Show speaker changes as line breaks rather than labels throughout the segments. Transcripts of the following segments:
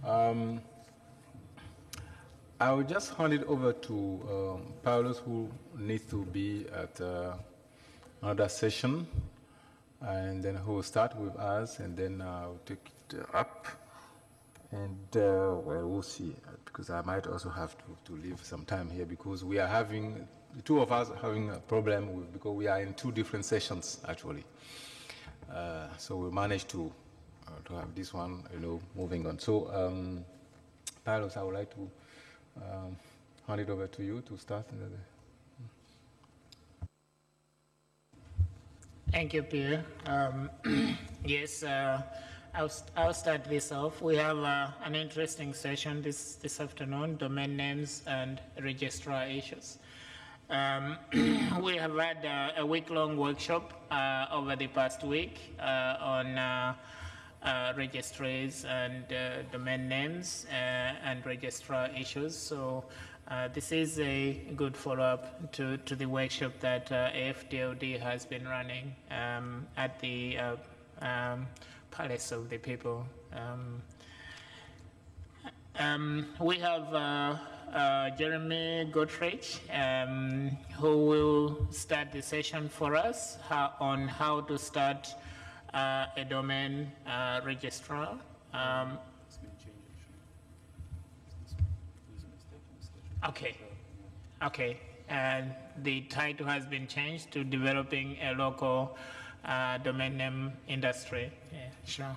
Um, I will just hand it over to Paulus, who needs to be at another session, and then who will start with us, and then I'll take it up. And well, we'll see, because I might also have to leave some time here, because we are having, the two of us having a problem with, because we are in two different sessions, actually. So we managed to have this one, moving on. So, Paulus, I would like to hand it over to you to start.
Thank you, Pierre. Yes, I'll start this off. We have an interesting session this afternoon, domain names and registrar issues. We have had a week-long workshop over the past week on registries and domain names and registrar issues. So this is a good follow-up to the workshop that AFDOD has been running at the Palace of the People. We have Jeremy Gottfried, who will start the session for us on how to start a domain registrar. Okay. And the title has been changed to Developing a Local Domain Name Industry. Yeah, sure.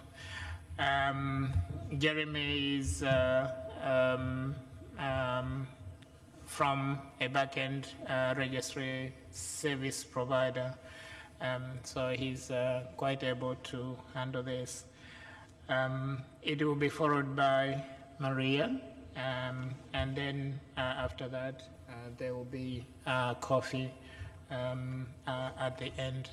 Jeremy is from a backend registry service provider. So he's quite able to handle this. It will be followed by Maria, and then after that, there will be coffee at the end.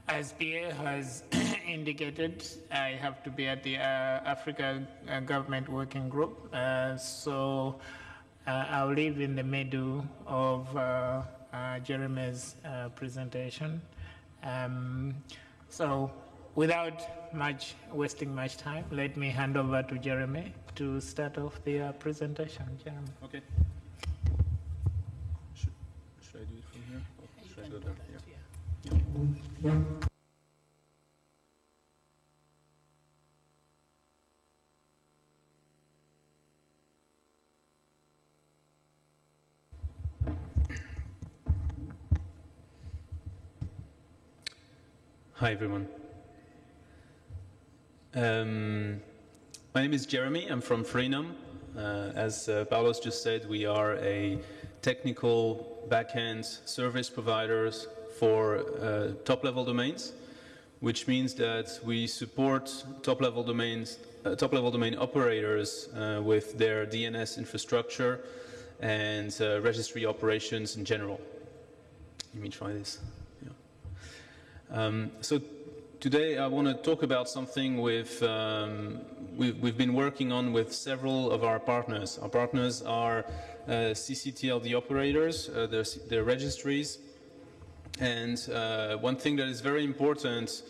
As Pierre has indicated, I have to be at the Africa Government Working Group, so I'll leave in the middle of Jeremy's presentation. So without wasting much time, let me hand over to Jeremy to start off the presentation. Jeremy.
Okay. Should I do it from here? Or should I go there? Yeah. Hi, everyone. My name is Jeremy. I'm from Freenom. As Paulus just said, we are a technical backend service providers for top-level domains, which means that we support top-level domain operators with their DNS infrastructure and registry operations in general. Let me try this. So today I want to talk about something we've been working on with several of our partners. Our partners are CCTLD operators, their registries, and one thing that is very important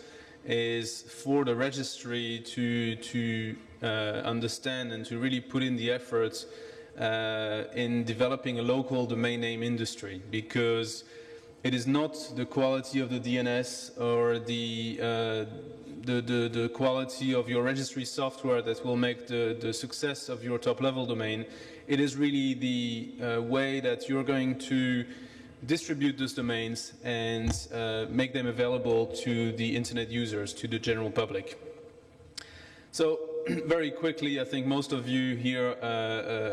is for the registry to understand and to really put in the effort in developing a local domain name industry, because it is not the quality of the DNS or the quality of your registry software that will make the success of your top-level domain. It is really the way that you're going to distribute those domains and make them available to the internet users, to the general public. So very quickly, I think most of you here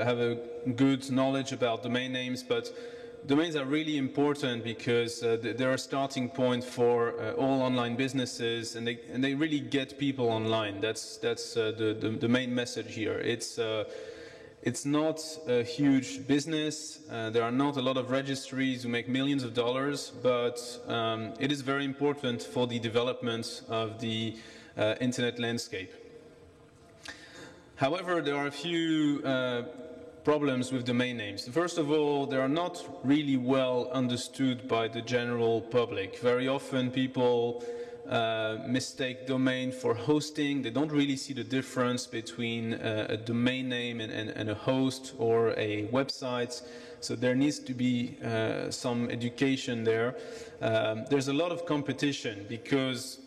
have a good knowledge about domain names, but domains are really important because they're a starting point for all online businesses, and they really get people online. That's the main message here. It's not a huge business. There are not a lot of registries who make millions of dollars, but it is very important for the development of the internet landscape. However, there are a few problems with domain names. First of all, they are not really well understood by the general public. Very often people mistake domain for hosting. They don't really see the difference between a domain name and a host or a website. So there needs to be some education there. There's a lot of competition because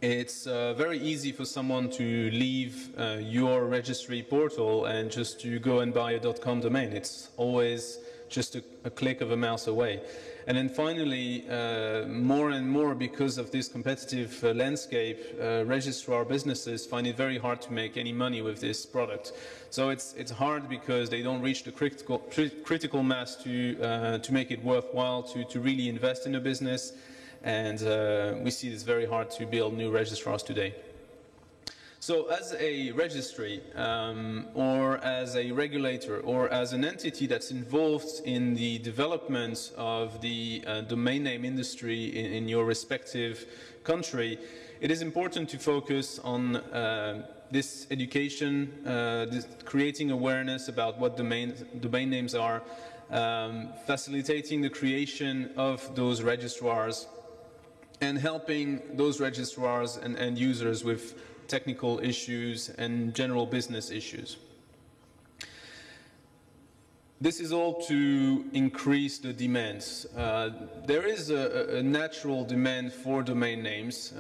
it's very easy for someone to leave your registry portal and just to go and buy a .com domain. It's always just a click of a mouse away. And then finally, more and more because of this competitive landscape, registrar businesses find it very hard to make any money with this product. So it's hard because they don't reach the critical mass to make it worthwhile to really invest in a business. And we see it's very hard to build new registrars today. So as a registry or as a regulator or as an entity that's involved in the development of the domain name industry in your respective country, it is important to focus on this education, creating awareness about what domain names are, facilitating the creation of those registrars, and helping those registrars and end users with technical issues and general business issues. This is all to increase the demands. There is a natural demand for domain names.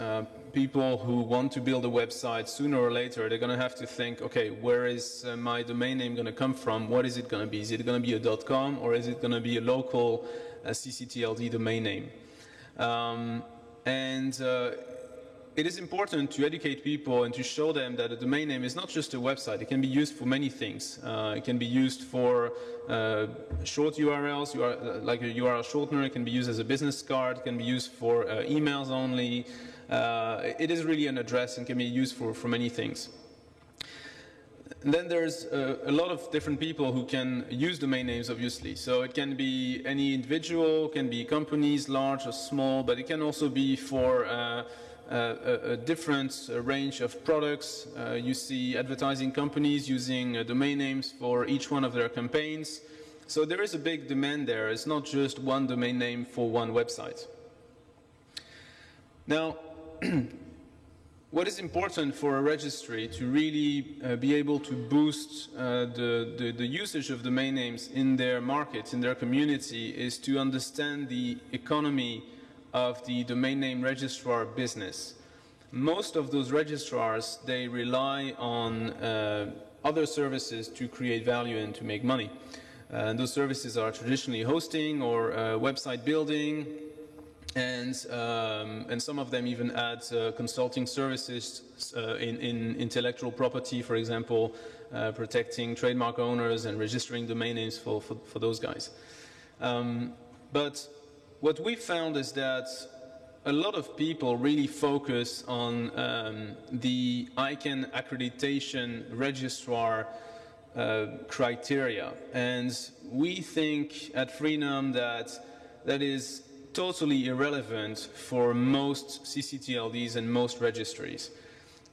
People who want to build a website, sooner or later, they're going to have to think, okay, where is my domain name going to come from? What is it going to be? Is it going to be a .com or is it going to be a local CCTLD domain name? It is important to educate people and to show them that a domain name is not just a website. It can be used for many things. It can be used for short URLs, like a URL shortener. It can be used as a business card. It can be used for emails only. It is really an address and can be used for many things. And then there's a lot of different people who can use domain names, obviously. So it can be any individual, can be companies, large or small, but it can also be for a different range of products. You see advertising companies using domain names for each one of their campaigns. So there is a big demand there. It's not just one domain name for one website. Now, what is important for a registry to really be able to boost the usage of domain names in their market, in their community, is to understand the economy of the domain name registrar business. Most of those registrars, they rely on other services to create value and to make money. And those services are traditionally hosting or website building, and some of them even add consulting services in intellectual property, for example, protecting trademark owners and registering domain names for those guys. But what we found is that a lot of people really focus on the ICANN accreditation registrar criteria. And we think at Freenom that is totally irrelevant for most CCTLDs and most registries.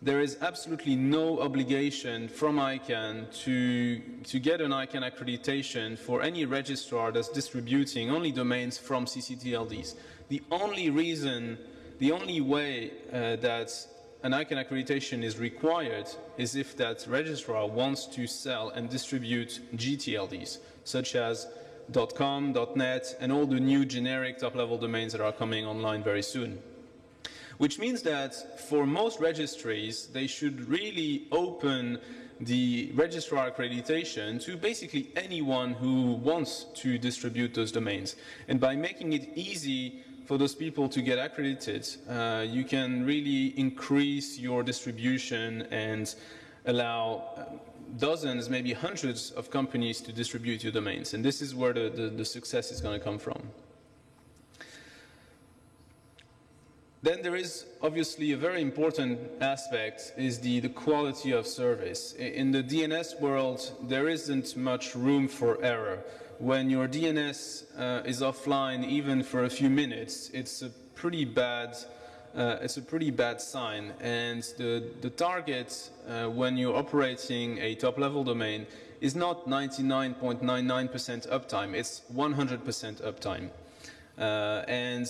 There is absolutely no obligation from ICANN to get an ICANN accreditation for any registrar that's distributing only domains from CCTLDs. The only way that an ICANN accreditation is required is if that registrar wants to sell and distribute GTLDs, such as .com, .net, and all the new generic top-level domains that are coming online very soon. Which means that for most registries, they should really open the registrar accreditation to basically anyone who wants to distribute those domains. And by making it easy for those people to get accredited, you can really increase your distribution and allow dozens, maybe hundreds of companies to distribute your domains. And this is where the success is going to come from. Then there is obviously a very important aspect is the quality of service. In the DNS world, there isn't much room for error. When your DNS is offline even for a few minutes, it's a pretty bad sign. And the target when you're operating a top-level domain is not 99.99% uptime, it's 100% uptime. And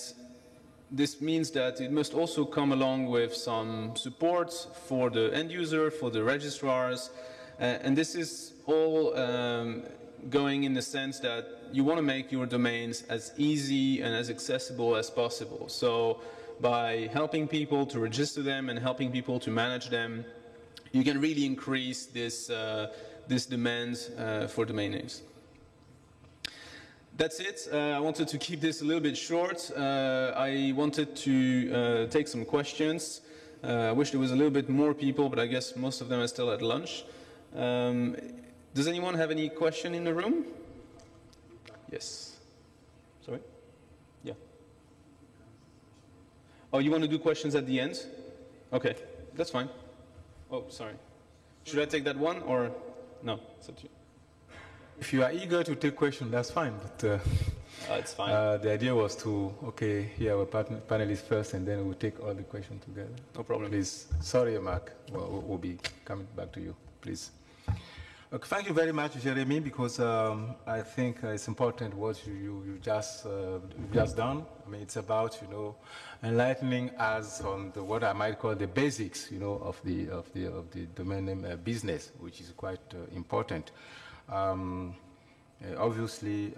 this means that it must also come along with some support for the end user, for the registrars, and this is all going in the sense that you want to make your domains as easy and as accessible as possible. So by helping people to register them and helping people to manage them, you can really increase this, this demand for domain names. That's it. I wanted to keep this a little bit short. I wanted to take some questions. I wish there was a little bit more people, but I guess most of them are still at lunch. Does anyone have any question in the room? Yes. Sorry? Yeah. Oh, you want to do questions at the end? Okay, that's fine. Oh, sorry. Should I take that one or no? It's up to you.
If you are eager to take questions, that's fine. But
It's fine.
the idea was to, hear our panelists first, and then we'll take all the questions together.
No problem.
Please. Sorry, Mark. We'll be coming back to you, please. Okay, thank you very much, Jeremy, because I think it's important what you just done. I mean, it's about enlightening us on what I might call the basics, of the domain name business, which is quite important. Obviously,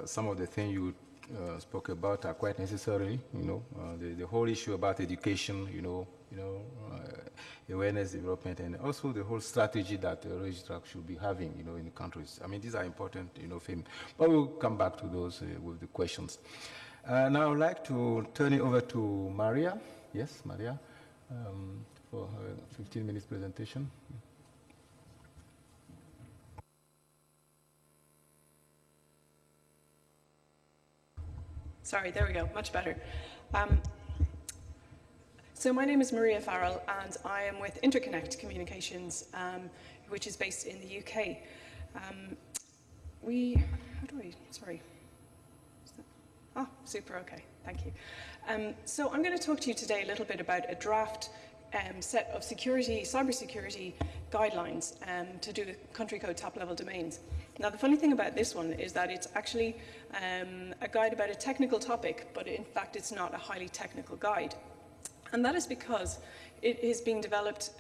some of the things you spoke about are quite necessary. The whole issue about education, awareness development, and also the whole strategy that the registrar should be having, in the countries. I mean, these are important, things. But we'll come back to those with the questions. Now, I would like to turn it over to Maria. Yes, Maria, for her 15 minutes presentation.
Sorry, there we go, much better. So my name is Maria Farrell, and I am with Interconnect Communications, which is based in the UK. Super, okay, thank you. So I'm going to talk to you today a little bit about a draft set of cybersecurity guidelines to do with country code top-level domains. Now, the funny thing about this one is that it's actually a guide about a technical topic, but in fact, it's not a highly technical guide. And that is because it is being developed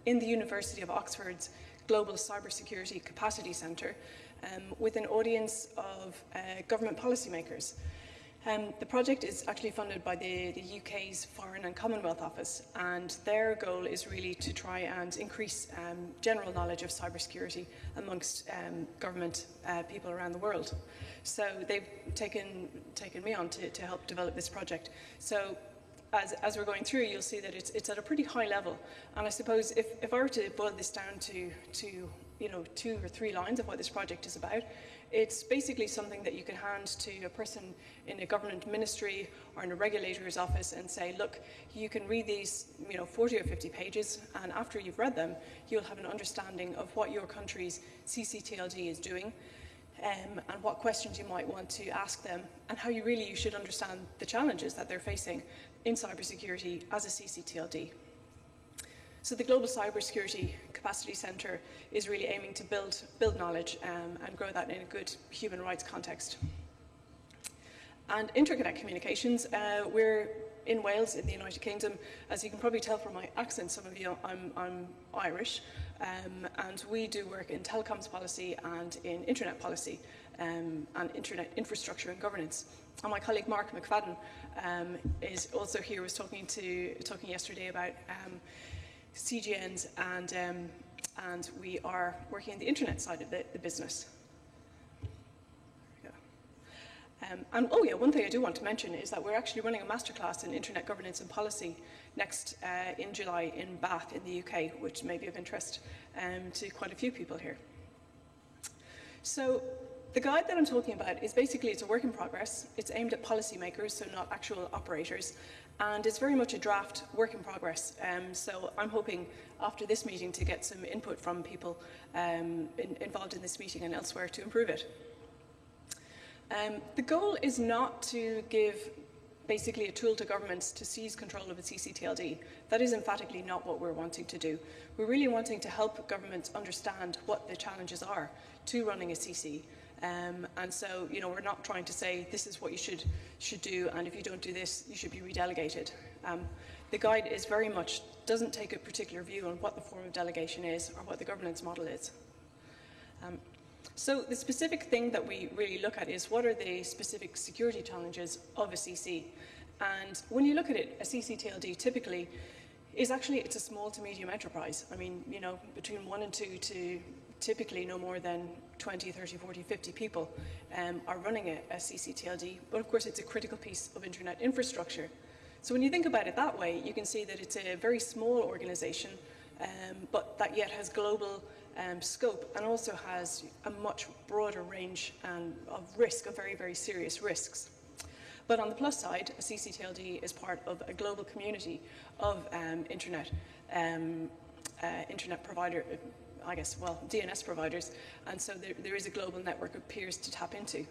in the University of Oxford's Global Cybersecurity Capacity Centre with an audience of government policymakers. The project is actually funded by the UK's Foreign and Commonwealth Office, and their goal is really to try and increase general knowledge of cybersecurity amongst government people around the world. So they've taken me on to help develop this project. So as we're going through, you'll see that it's at a pretty high level. And I suppose if I were to boil this down to 2 or 3 lines of what this project is about, it's basically something that you can hand to a person in a government ministry or in a regulator's office and say, look, you can read these 40 or 50 pages, and after you've read them, you'll have an understanding of what your country's CCTLD is doing, and what questions you might want to ask them, and how you should understand the challenges that they're facing in cybersecurity as a CCTLD. So the Global Cybersecurity Capacity Centre is really aiming to build knowledge and grow that in a good human rights context. And Interconnect Communications, we're in Wales in the United Kingdom. As you can probably tell from my accent, some of you, I'm Irish, and we do work in telecoms policy and in internet policy and internet infrastructure and governance. And my colleague Mark McFadden is also here, was talking yesterday about CGNs, and we are working on the internet side of the business. One thing I do want to mention is that we're actually running a masterclass in internet governance and policy next in July in Bath in the UK, which may be of interest to quite a few people here. So the guide that I'm talking about is basically, it's a work in progress. It's aimed at policymakers, so not actual operators. And it's very much a draft work in progress. So I'm hoping after this meeting to get some input from people involved in this meeting and elsewhere to improve it. The goal is not to give basically a tool to governments to seize control of its CCTLD. That is emphatically not what we're wanting to do. We're really wanting to help governments understand what the challenges are to running a CC And so, you know, we're not trying to say this is what you should do, and if you don't do this, you should be redelegated. The guide is very much, doesn't take a particular view on what the form of delegation is or what the governance model is. So the specific thing that we really look at is what are the specific security challenges of a CC. And when you look at it, a CCTLD typically is actually, it's a small to medium enterprise. I mean, you know, between 1 and 2 to typically no more than 20, 30, 40, 50 people are running a CCTLD. But of course, it's a critical piece of internet infrastructure. So when you think about it that way, you can see that it's a very small organization, but that yet has global scope and also has a much broader range of risk, of very, very serious risks. But on the plus side, a CCTLD is part of a global community of internet provider, I guess, well, DNS providers, and so there is a global network of peers to tap into.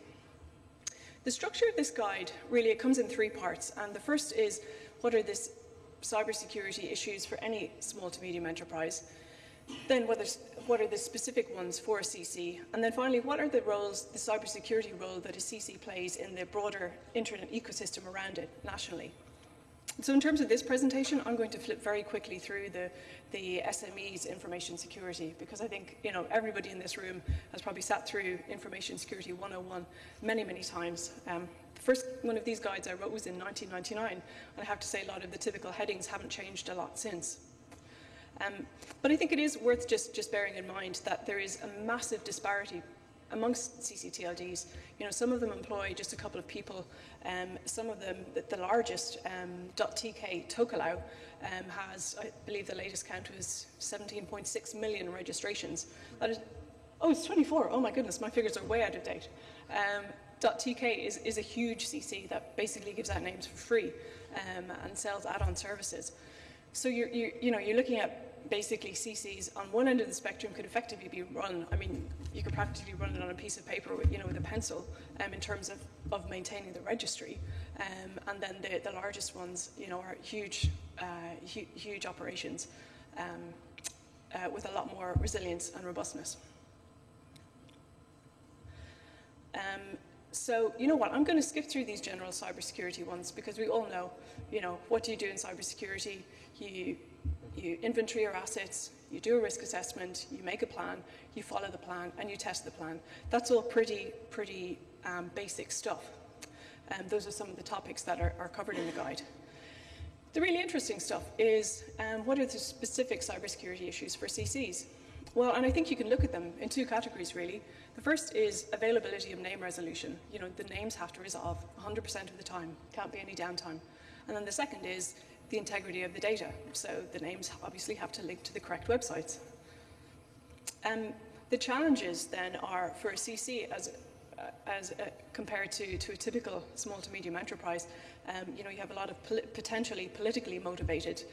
The structure of this guide, really, it comes in 3 parts, and the first is what are the cybersecurity issues for any small to medium enterprise, then what are the specific ones for a CC, and then finally, what are the roles, the cybersecurity role that a CC plays in the broader internet ecosystem around it nationally. So in terms of this presentation, I'm going to flip very quickly through the SME's information security, because I think, you know, everybody in this room has probably sat through Information Security 101 many, many times. The first one of these guides I wrote was in 1999, and I have to say a lot of the typical headings haven't changed a lot since. But I think it is worth just bearing in mind that there is a massive disparity amongst CCTLDs. You know, some of them employ just a couple of people. Some of them, the largest, .tk Tokelau, has, I believe the latest count was 17.6 million registrations. That is, oh, it's 24. Oh my goodness, my figures are way out of date. .tk is a huge CC that basically gives out names for free and sells add-on services. So you're looking at basically CCs on one end of the spectrum could effectively be run. I mean, you could practically run it on a piece of paper with, with a pencil in terms of maintaining the registry. And then the largest ones, are huge, huge operations with a lot more resilience and robustness. So, you know what, I'm going to skip through these general cybersecurity ones because we all know, what do you do in cybersecurity? You inventory your assets, you do a risk assessment, you make a plan, you follow the plan, and you test the plan. That's all pretty basic stuff. Those are some of the topics that are covered in the guide. The really interesting stuff is what are the specific cybersecurity issues for CCs? Well, and I think you can look at them in 2 categories, really. The first is availability of name resolution. The names have to resolve 100% of the time. Can't be any downtime. And then the second is the integrity of the data. So the names obviously have to link to the correct websites. The challenges then are for a CC compared to a typical small to medium enterprise. You have a lot of potentially politically motivated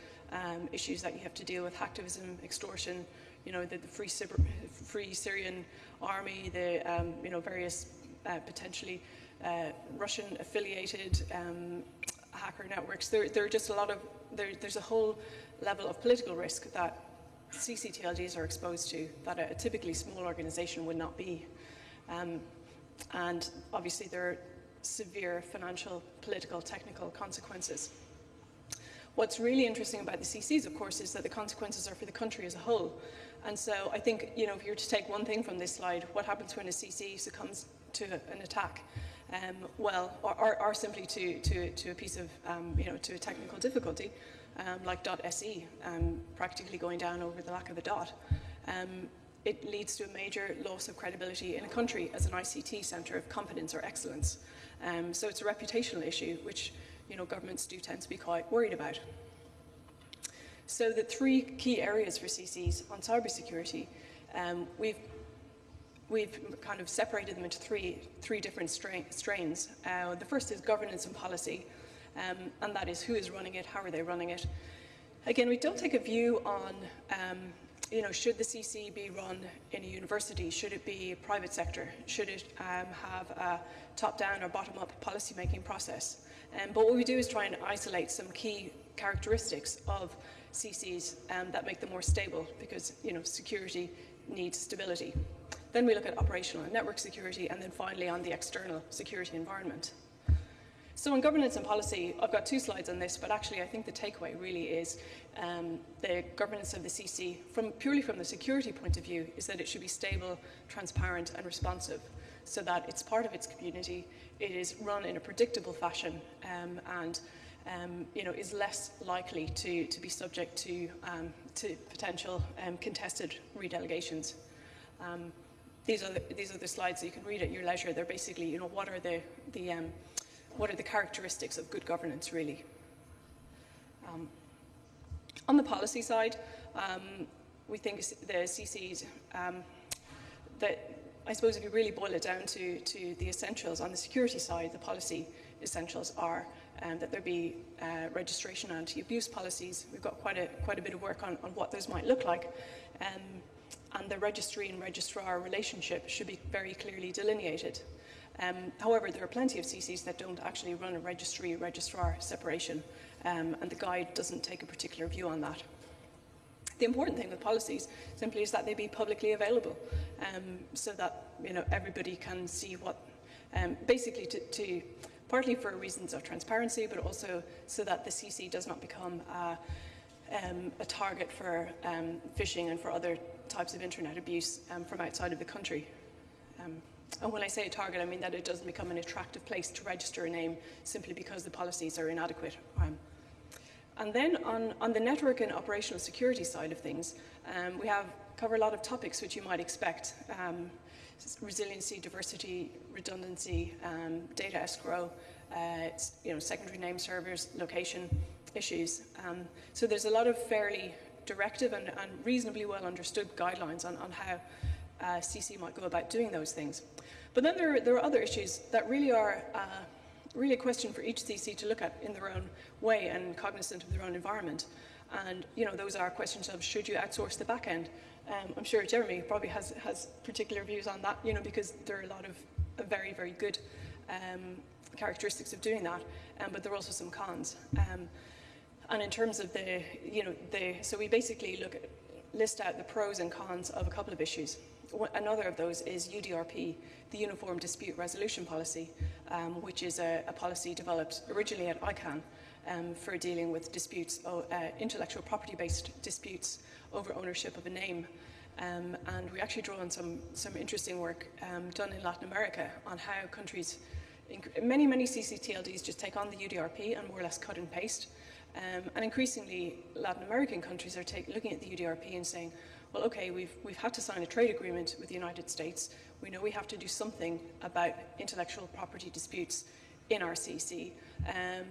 issues that you have to deal with: hacktivism, extortion, the Free Syrian Army, the various potentially Russian affiliated hacker networks. There are just a lot of, there's a whole level of political risk that CCTLDs are exposed to that a typically small organization would not be. And obviously there are severe financial, political, technical consequences. What's really interesting about the CCs, of course, is that the consequences are for the country as a whole. And so I think, if you were to take one thing from this slide, what happens when a CC succumbs to an attack? Or simply to a piece of, to a technical difficulty, like .se, practically going down over the lack of a dot. It leads to a major loss of credibility in a country as an ICT centre of competence or excellence. So it's a reputational issue, which governments do tend to be quite worried about. So the 3 key areas for CCs on cybersecurity, we've kind of separated them into three different strains. The first is governance and policy, and that is who is running it, how are they running it. Again, we don't take a view on, should the CC be run in a university? Should it be private sector? Should it have a top-down or bottom-up policy-making process? But what we do is try and isolate some key characteristics of CCs that make them more stable, because security needs stability. Then we look at operational and network security, and then finally on the external security environment. So on governance and policy, I've got 2 slides on this, but actually I think the takeaway really is the governance of the CC, purely from the security point of view, is that it should be stable, transparent and responsive, so that it's part of its community, it is run in a predictable fashion, and is less likely to be subject to potential contested redelegations. These are the slides that you can read at your leisure. They're basically, what are the characteristics of good governance, really. On the policy side, we think the CCs, that I suppose if you really boil it down to the essentials, on the security side, the policy essentials are that there be registration and anti-abuse policies. We've got quite a bit of work on what those might look like. And the registry and registrar relationship should be very clearly delineated. However, there are plenty of CCs that don't actually run a registry-registrar separation, and the guide doesn't take a particular view on that. The important thing with policies simply is that they be publicly available, so that everybody can see what, basically to partly for reasons of transparency, but also so that the CC does not become a target for phishing and for other types of internet abuse from outside of the country. And when I say a target, I mean that it doesn't become an attractive place to register a name simply because the policies are inadequate. And then on the network and operational security side of things, we cover a lot of topics which you might expect. Resiliency, diversity, redundancy, data escrow, secondary name servers, location issues. So there's a lot of fairly directive and reasonably well understood guidelines on how CC might go about doing those things. But then there are other issues that really are really a question for each CC to look at in their own way and cognizant of their own environment. And those are questions of, should you outsource the back end? I'm sure Jeremy probably has particular views on that, because there are a lot of very, very good characteristics of doing that, but there are also some cons. And in terms of so we basically list out the pros and cons of a couple of issues. Another of those is UDRP, the Uniform Dispute Resolution Policy, which is a policy developed originally at ICANN for dealing with disputes, intellectual property-based disputes over ownership of a name. And we actually draw on some interesting work done in Latin America on how countries, many CCTLDs just take on the UDRP and more or less cut and paste. And increasingly, Latin American countries are looking at the UDRP and saying, well, okay, we've had to sign a trade agreement with the United States. We know we have to do something about intellectual property disputes in our CC,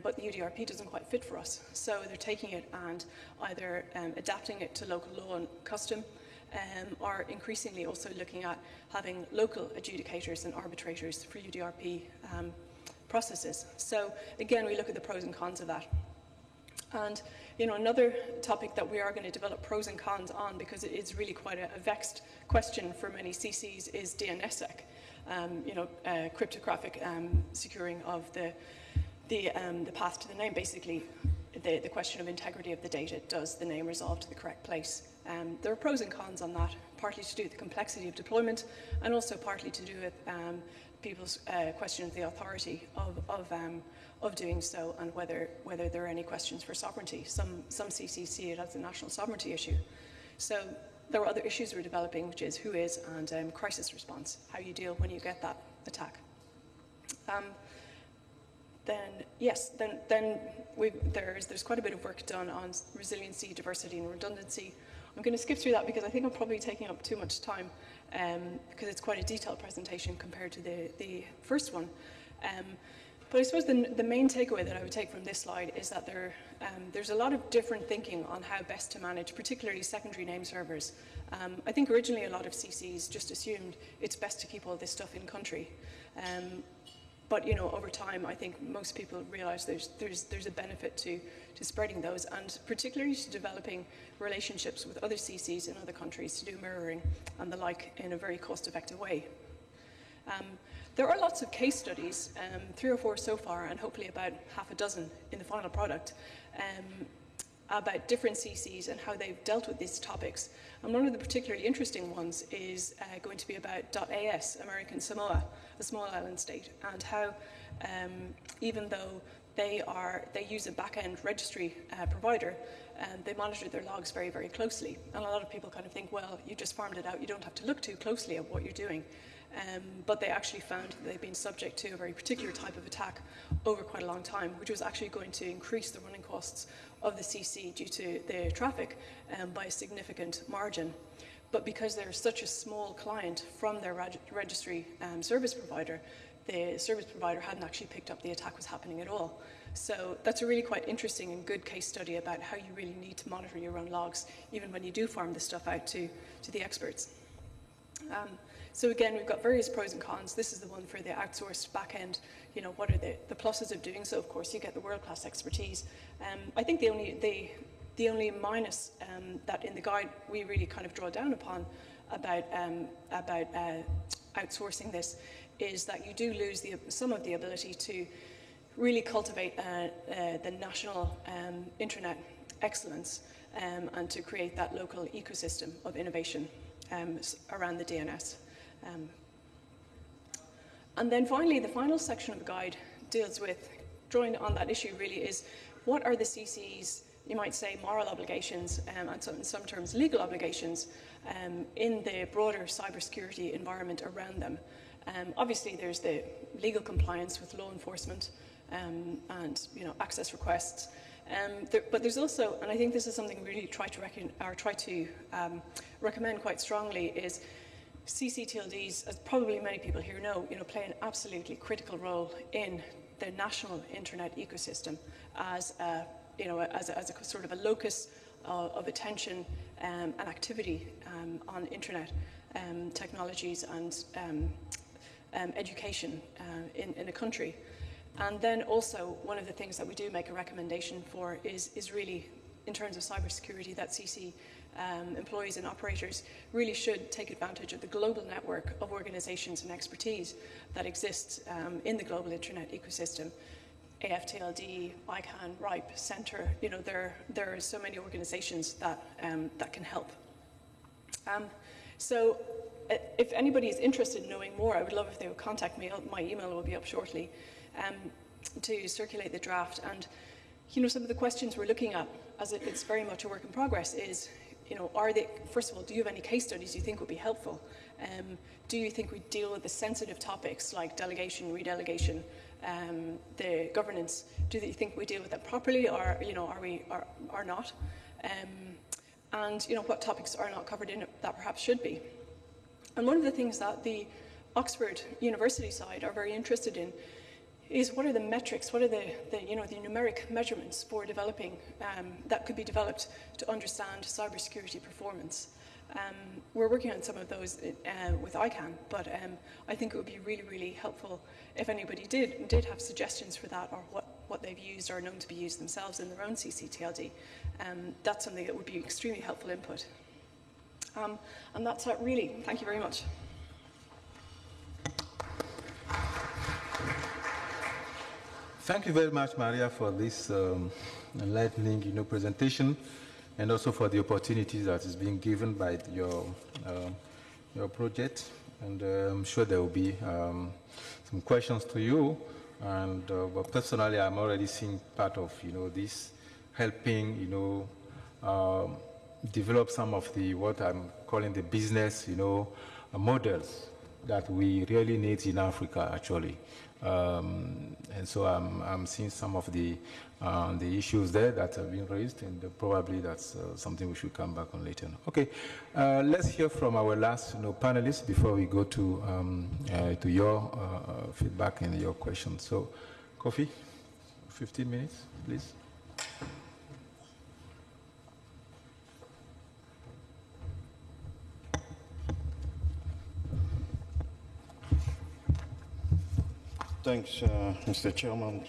but the UDRP doesn't quite fit for us. So they're taking it and either adapting it to local law and custom, or increasingly also looking at having local adjudicators and arbitrators for UDRP processes. So again, we look at the pros and cons of that. And another topic that we are going to develop pros and cons on, because it is really quite a vexed question for many CCs, is DNSSEC, cryptographic securing of the path to the name. Basically, the question of integrity of the data. Does the name resolve to the correct place? There are pros and cons on that, partly to do with the complexity of deployment, and also partly to do with people's question of the authority of doing so, and whether there are any questions for sovereignty. Some CCs see it as a national sovereignty issue. So there are other issues we're developing, which is who is and crisis response, how you deal when you get that attack. There's quite a bit of work done on resiliency, diversity, and redundancy. I'm going to skip through that because I think I'm probably taking up too much time, because it's quite a detailed presentation compared to the first one. But I suppose the main takeaway that I would take from this slide is that there's a lot of different thinking on how best to manage, particularly secondary name servers. I think originally a lot of CCs just assumed it's best to keep all this stuff in country. But over time, I think most people realize there's a benefit to spreading those, and particularly to developing relationships with other CCs in other countries to do mirroring and the like in a very cost-effective way. There are lots of case studies, 3 or 4 so far, and hopefully about half a dozen in the final product. about different CCs and how they've dealt with these topics. And one of the particularly interesting ones is going to be about .AS, American Samoa, a small island state, and how even though they use a back-end registry provider, and they monitor their logs very, very closely. And a lot of people kind of think, well, you just farmed it out, you don't have to look too closely at what you're doing. But they actually found that they've been subject to a very particular type of attack over quite a long time, which was actually going to increase the running costs of the CC due to the traffic by a significant margin. But because they're such a small client from their registry service provider, the service provider hadn't actually picked up the attack was happening at all. So that's a really quite interesting and good case study about how you really need to monitor your own logs, even when you do farm this stuff out to the experts. So again, we've got various pros and cons. This is the one for the outsourced back end. You know, what are the pluses of doing so? Of course, you get the world-class expertise. I think the only minus that in the guide we really kind of draw down upon about outsourcing this is that you do lose some of the ability to really cultivate the national internet excellence and to create that local ecosystem of innovation around the DNS. And then finally, the final section of the guide deals with, drawing on that issue really, is what are the CC's, you might say, moral obligations and in some terms legal obligations in the broader cybersecurity environment around them. Obviously, there's the legal compliance with law enforcement and access requests. But there's also, and I think this is something we really try to recommend quite strongly, is CCTLDs, as probably many people here know, play an absolutely critical role in the national internet ecosystem as a sort of a locus of attention and activity on internet technologies and education in a country. And then also, one of the things that we do make a recommendation for is really, in terms of cybersecurity, that CC employees and operators really should take advantage of the global network of organizations and expertise that exists in the global internet ecosystem. AFTLD, ICANN, RIPE, Center, there are so many organizations that can help. So if anybody is interested in knowing more, I would love if they would contact me. My email will be up shortly to circulate the draft. And some of the questions we're looking at, as it's very much a work in progress, is first of all, do you have any case studies you think would be helpful? Do you think we deal with the sensitive topics like delegation, redelegation, the governance? Do you think we deal with them properly, or are not? And what topics are not covered in it that perhaps should be? And one of the things that the Oxford University side are very interested in is what are the metrics, what are the numeric measurements for developing, that could be developed to understand cybersecurity performance. We're working on some of those with ICANN, but I think it would be really, really helpful if anybody did have suggestions for that, or what they've used or are known to be used themselves in their own CCTLD. That's something that would be extremely helpful input. And that's it really. Thank you very much.
Thank you very much, Maria, for this enlightening, presentation, and also for the opportunities that is being given by your project. And I'm sure there will be some questions to you. And but personally, I'm already seeing part of this helping develop some of the what I'm calling the business models that we really need in Africa, actually. And so I'm seeing some of the issues there that have been raised, and probably that's something we should come back on later. Okay, let's hear from our last panelists before we go to your feedback and your questions. So, Kofi, 15 minutes, please.
Thanks, Mr. Chairman,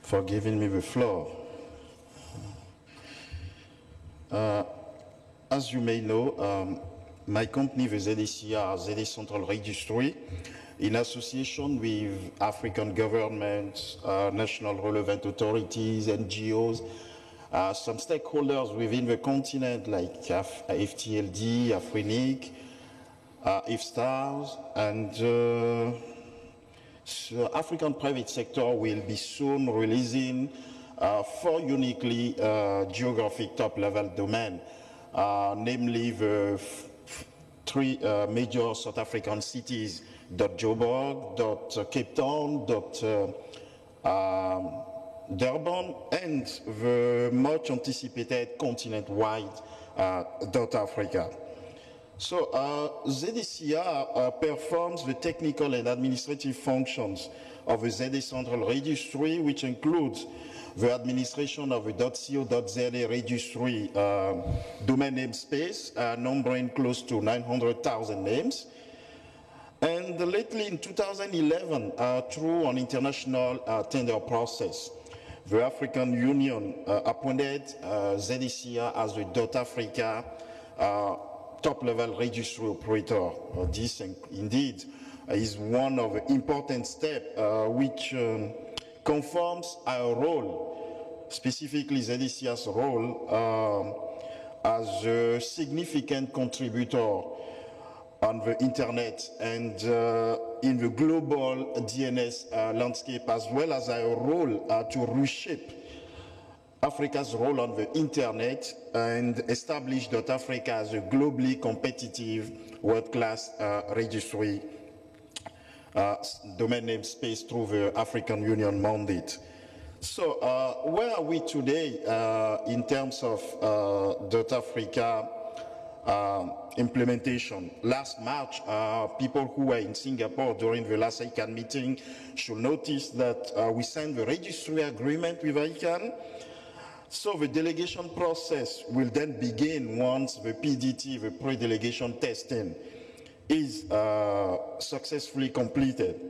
for giving me the floor. As you may know, my company, the ZDCR, ZD Central Registry, in association with African governments, national relevant authorities, NGOs, some stakeholders within the continent like FTLD, Afrinic, IFSTARS, and so African private sector will be soon releasing 4 uniquely geographic top-level domains, namely the 3 major South African cities, .Joburg, .Cape Town, Durban, and the much anticipated continent-wide .Africa. So ZDCR performs the technical and administrative functions of the ZA Central Registry, which includes the administration of the .co.za registry domain namespace, numbering close to 900,000 names. And lately in 2011, through an international tender process, the African Union appointed ZDCR as the .Africa top-level registry operator. This indeed is one of the important steps which confirms our role, specifically ZDCR's role as a significant contributor on the internet and in the global DNS landscape, as well as our role to reshape Africa's role on the internet and establish .Africa as a globally competitive world-class registry domain name space through the African Union mandate. So where are we today in terms of .Africa implementation? Last March, people who were in Singapore during the last ICANN meeting should notice that we signed the registry agreement with ICANN. So the delegation process will then begin once the PDT, the pre-delegation testing, is successfully completed.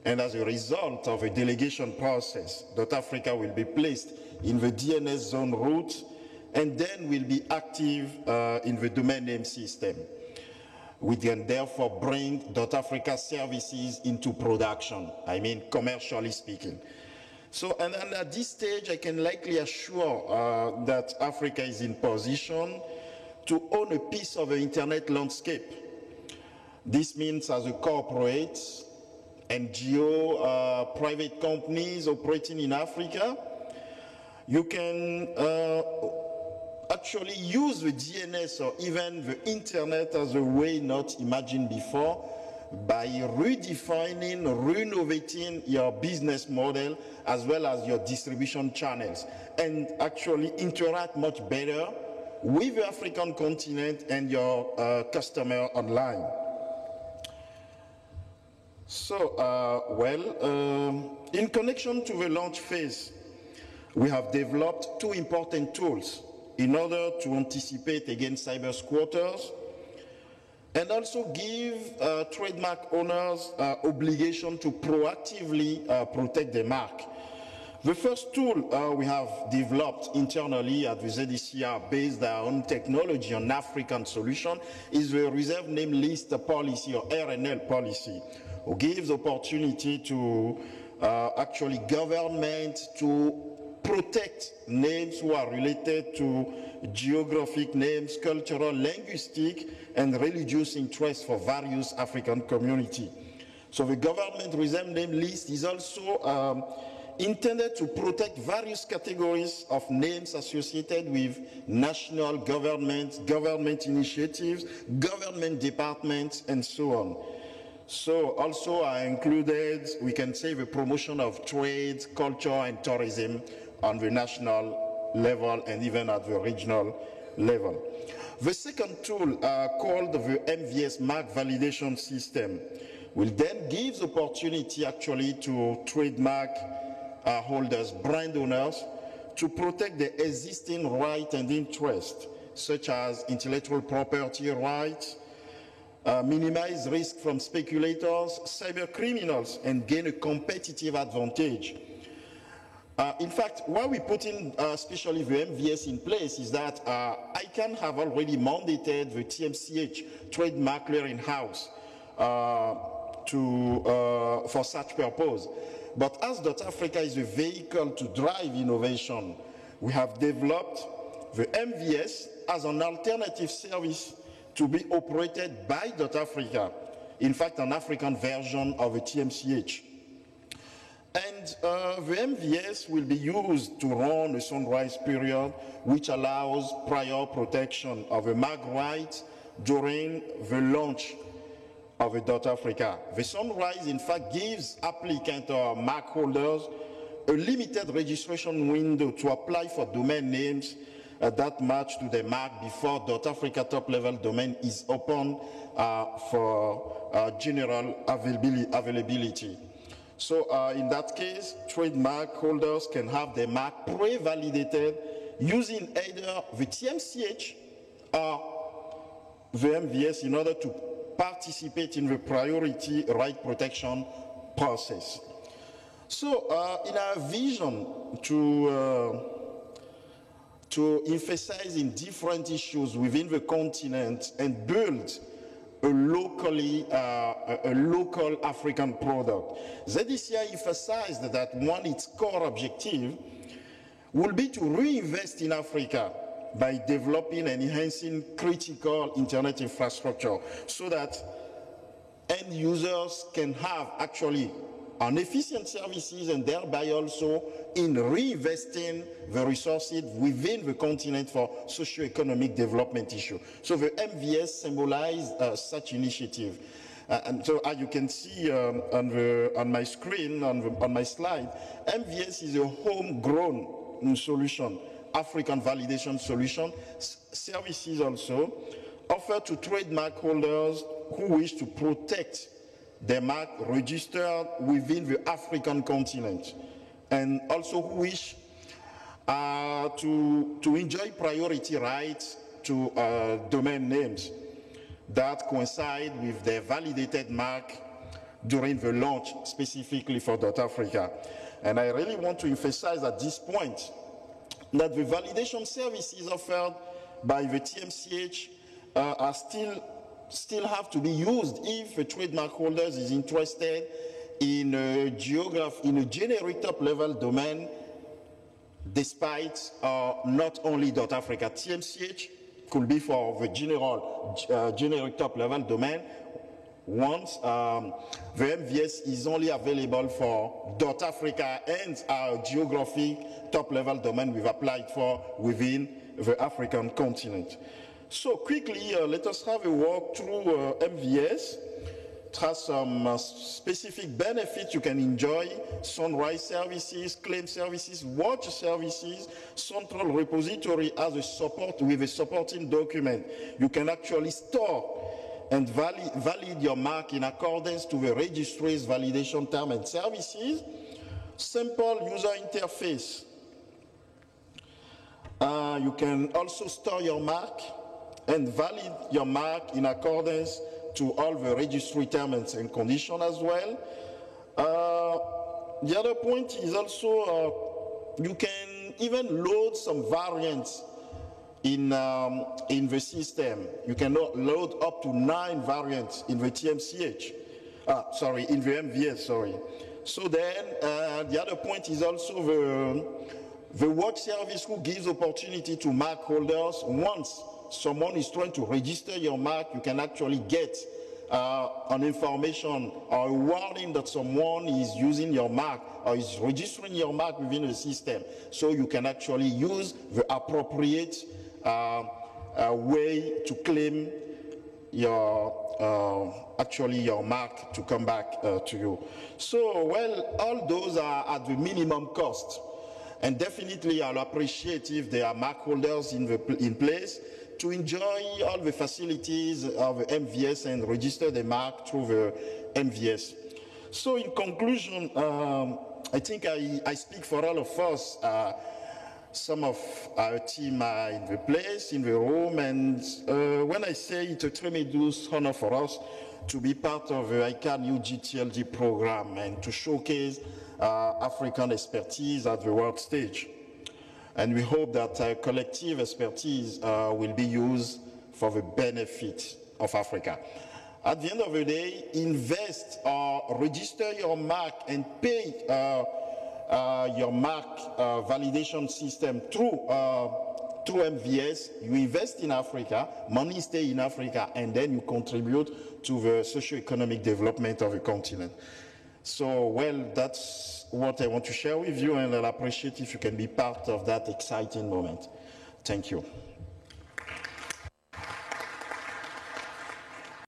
And as a result of a delegation process, .Africa will be placed in the DNS zone root and then will be active in the domain name system. We can therefore bring .Africa services into production, I mean commercially speaking. So, and at this stage, I can likely assure that Africa is in position to own a piece of the internet landscape. This means as a corporate, NGO, private companies operating in Africa, you can actually use the DNS or even the internet as a way not imagined before by redefining, renovating your business model as well as your distribution channels and actually interact much better with the African continent and your customer online. So, in connection to the launch phase, we have developed 2 important tools in order to anticipate against cyber squatters and also give trademark owners obligation to proactively protect their mark. The first tool we have developed internally at the ZDCR based on technology on African solution is the Reserve Name List Policy or RNL policy, who gives opportunity to actually government to protect names who are related to geographic names, cultural, linguistic, and religious interests for various African communities. So the government reserve name list is also intended to protect various categories of names associated with national government, government initiatives, government departments, and so on. So also I included, we can say, the promotion of trade, culture, and tourism on the national level and even at the regional level. The second tool called the MVS Mark Validation System will then give opportunity actually to trademark holders, brand owners, to protect their existing rights and interests, such as intellectual property rights, minimize risk from speculators, cyber criminals, and gain a competitive advantage. In fact, why we put in especially the MVS in place is that ICANN have already mandated the TMCH trademark clearinghouse for such purpose. But as .Africa is a vehicle to drive innovation, we have developed the MVS as an alternative service to be operated by .Africa, in fact an African version of a TMCH. And the MVS will be used to run a sunrise period which allows prior protection of a MAC right during the launch of a .Africa. The sunrise in fact gives applicant or MAC holders a limited registration window to apply for domain names that match to the MAC before .Africa top-level domain is open for general availability. So in that case, trademark holders can have their MAC pre-validated using either the TMCH or the MVS in order to participate in the priority right protection process. So in our vision to emphasize in different issues within the continent and build a local African product, ZECI emphasized that one its core objective will be to reinvest in Africa by developing and enhancing critical internet infrastructure so that end users can have actually an efficient services and thereby also in reinvesting the resources within the continent for socio-economic development issue. So the MVS symbolizes such initiative. And so as you can see on my screen, on my slide, MVS is a homegrown solution, African validation solution, services also offered to trademark holders who wish to protect their mark registered within the African continent and also who wish to enjoy priority rights to domain names that coincide with their validated mark during the launch specifically for .Africa. And I really want to emphasize at this point that the validation services offered by the TMCH are still have to be used if a trademark holder is interested in a generic top-level domain, despite not only .Africa. TMCH could be for the generic top-level domain once the MVS is only available for .Africa and our geographic top-level domain we've applied for within the African continent. So quickly, let us have a walk through MVS. It has some specific benefits you can enjoy: sunrise services, claim services, watch services, central repository as a support with a supporting document. You can actually store and validate your mark in accordance to the registry's validation term and services. Simple user interface. You can also store your mark and validate your mark in accordance to all the registry terms and conditions as well. The other point is also you can even load some variants in the system. You can load up to 9 variants in the TMCH. In the MVS, sorry. So then the other point is also the watch service who gives opportunity to mark holders. Once someone is trying to register your mark, you can actually get an information or a warning that someone is using your mark or is registering your mark within the system. So you can actually use the appropriate way to claim your your mark to come back to you. So, well, all those are at the minimum cost. And definitely I'll appreciate if there are mark holders in place to enjoy all the facilities of MVS and register the mark through the MVS. So in conclusion, I think I speak for all of us. Some of our team are in the place, in the room, and when I say it's a tremendous honor for us to be part of the ICANN UGTLD program and to showcase African expertise at the world stage. And we hope that collective expertise will be used for the benefit of Africa. At the end of the day, invest or register your mark and pay your mark validation system through MVS, you invest in Africa, money stay in Africa, and then you contribute to the socio-economic development of the continent. So, well, that's what I want to share with you, and I'll appreciate if you can be part of that exciting moment. Thank you.